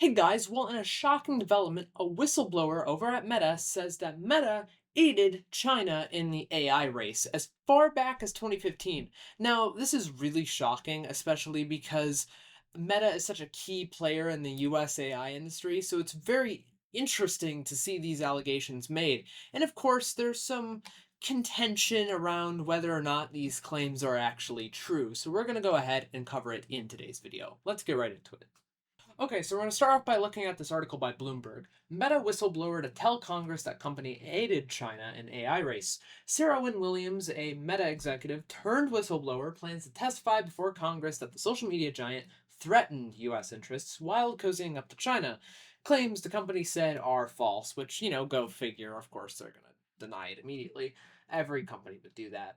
Hey guys, well, in a shocking development, a whistleblower over at Meta says that Meta aided China in the AI race as far back as 2015. Now, this is really shocking, especially because Meta is such a key player in the US AI industry, so it's very interesting to see these allegations made. And of course, there's some contention around whether or not these claims are actually true, so we're going to go ahead and cover it in today's video. Let's get right into it. Okay, so we're going to start off by looking at this article by Bloomberg. Meta whistleblower to tell Congress that company aided China in AI race. Sarah Wynne Williams, a Meta executive turned whistleblower, plans to testify before Congress that the social media giant threatened U.S. interests while cozying up to China. Claims the company said are false, which, go figure. Of course, they're going to deny it immediately. Every company would do that.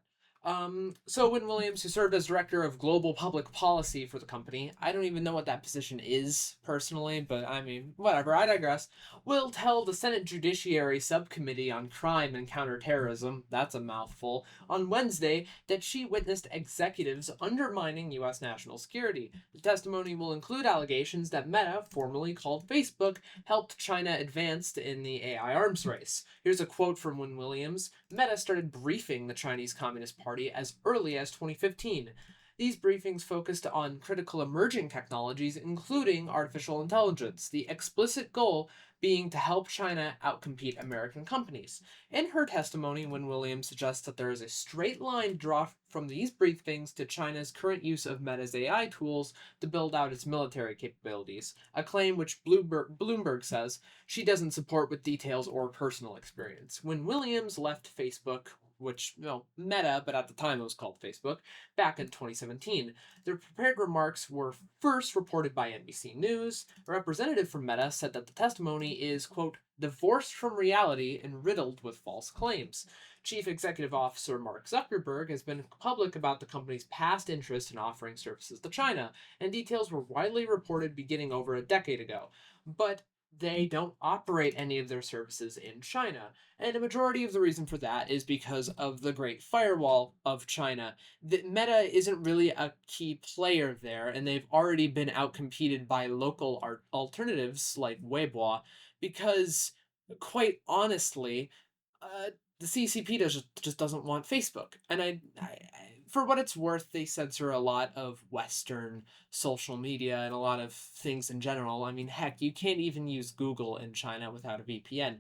So Wynne Williams, who served as director of global public policy for the company, I don't even know what that position is personally, but I mean, whatever, I digress, will tell the Senate Judiciary Subcommittee on Crime and Counterterrorism, that's a mouthful, on Wednesday that she witnessed executives undermining U.S. national security. The testimony will include allegations that Meta, formerly called Facebook, helped China advance in the AI arms race. Here's a quote from Wynne Williams. Meta started briefing the Chinese Communist Party as early as 2015. These briefings focused on critical emerging technologies, including artificial intelligence, the explicit goal being to help China outcompete American companies. In her testimony, Wynne Williams suggests that there is a straight line drawn from these briefings to China's current use of Meta's AI tools to build out its military capabilities, a claim which Bloomberg says she doesn't support with details or personal experience. When Williams left Facebook, which, Meta, but at the time it was called Facebook, back in 2017. Their prepared remarks were first reported by NBC News. A representative from Meta said that the testimony is, quote, divorced from reality and riddled with false claims. Chief Executive Officer Mark Zuckerberg has been public about the company's past interest in offering services to China, and details were widely reported beginning over a decade ago. But they don't operate any of their services in China. And a majority of the reason for that is because of the Great Firewall of China. The Meta isn't really a key player there, and they've already been outcompeted by local alternatives like Weibo, because, quite honestly, uh, the CCP just doesn't want Facebook. And for what it's worth, they censor a lot of Western social media and a lot of things in general. I mean, heck, you can't even use Google in China without a VPN.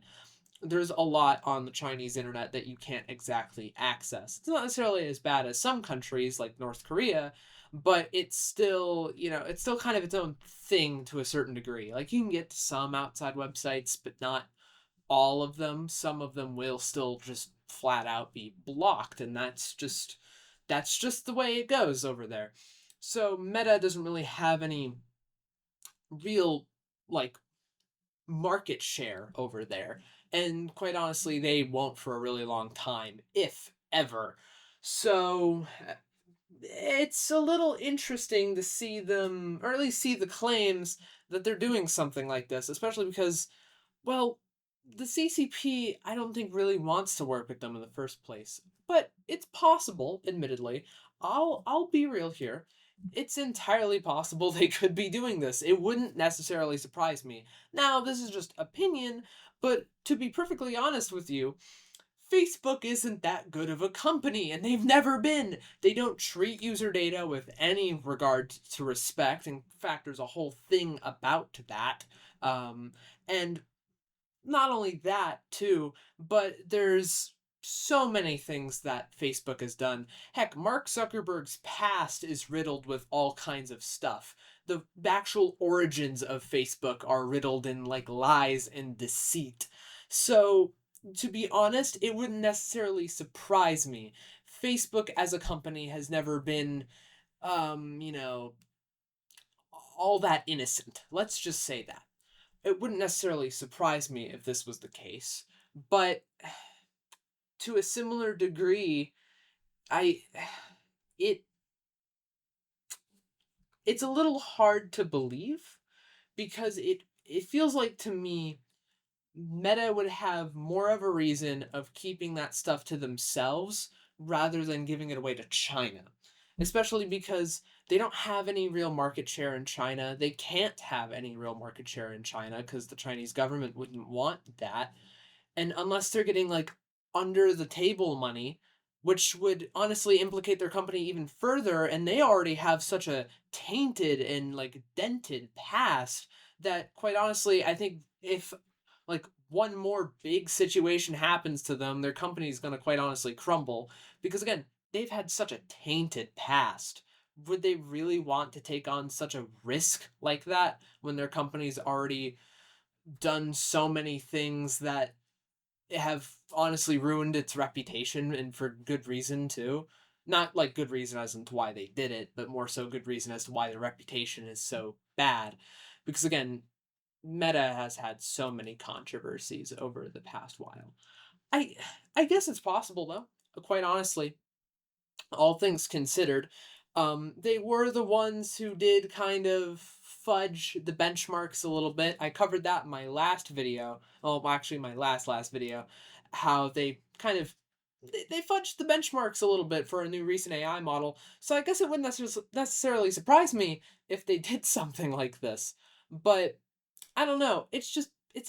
There's a lot on the Chinese internet that you can't exactly access. It's not necessarily as bad as some countries like North Korea, but it's still, it's still kind of its own thing to a certain degree. Like, you can get to some outside websites, but not all of them. Some of them will still just flat out be blocked, and that's just the way it goes over there. So Meta doesn't really have any real, like, market share over there. And quite honestly, they won't for a really long time, if ever. So it's a little interesting to see them, or at least see the claims that they're doing something like this, especially because, well, the CCP, I don't think really wants to work with them in the first place. But it's possible, admittedly. I'll be real here. It's entirely possible they could be doing this. It wouldn't necessarily surprise me. Now, this is just opinion, but to be perfectly honest with you, Facebook isn't that good of a company, and they've never been. They don't treat user data with any regard to respect. In fact, there's a whole thing about that. And not only that, too, but there's so many things that Facebook has done. Heck, Mark Zuckerberg's past is riddled with all kinds of stuff. The actual origins of Facebook are riddled in, like, lies and deceit. So, to be honest, it wouldn't necessarily surprise me. Facebook as a company has never been, um, you know, all that innocent. Let's just say that. It wouldn't necessarily surprise me if this was the case, but to a similar degree, I it it's a little hard to believe because it feels like to me Meta would have more of a reason of keeping that stuff to themselves rather than giving it away to China. especially because they don't have any real market share in China. They can't have any real market share in China because the Chinese government wouldn't want that. And unless they're getting like under the table money, which would honestly implicate their company even further, and they already have such a tainted and like dented past that quite honestly, I think if like one more big situation happens to them, their company is going to quite honestly crumble because again, they've had such a tainted past. Would they really want to take on such a risk like that when their company's already done so many things that have honestly ruined its reputation and for good reason too? Not like good reason as into why they did it, but more so good reason as to why their reputation is so bad. Because again, Meta has had so many controversies over the past while. I I guess it's possible though. Quite honestly, all things considered, they were the ones who did kind of fudge the benchmarks a little bit. I covered that in my last video. Well, actually, my last video, how they kind of they fudged the benchmarks a little bit for a new recent AI model. So I guess it wouldn't necessarily surprise me if they did something like this. But I don't know. It's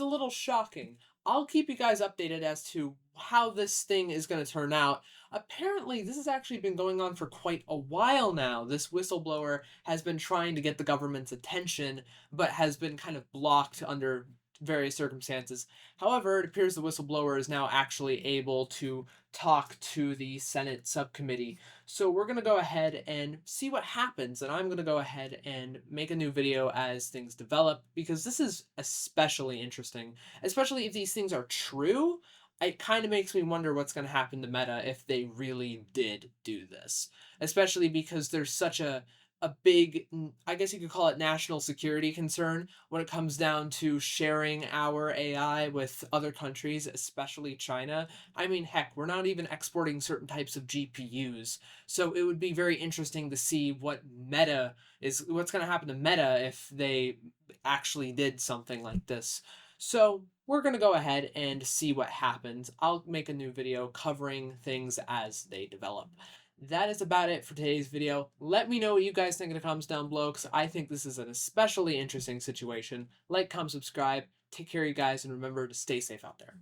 a little shocking. I'll keep you guys updated as to how this thing is going to turn out. Apparently, this has actually been going on for quite a while now. This whistleblower has been trying to get the government's attention, but has been kind of blocked under various circumstances. However, it appears the whistleblower is now actually able to talk to the Senate subcommittee. So we're going to go ahead and see what happens, and I'm going to go ahead and make a new video as things develop because this is especially interesting, especially if these things are true. It kind of makes me wonder what's going to happen to Meta if they really did do this, especially because there's such a big, I guess you could call it national security concern when it comes down to sharing our AI with other countries, especially China. I mean, heck, we're not even exporting certain types of GPUs. So it would be very interesting to see what's going to happen to Meta if they actually did something like this. So we're going to go ahead and see what happens. I'll make a new video covering things as they develop. That is about it for today's video. Let me know what you guys think in the comments down below because I think this is an especially interesting situation. Like, comment, subscribe. Take care, you guys, and remember to stay safe out there.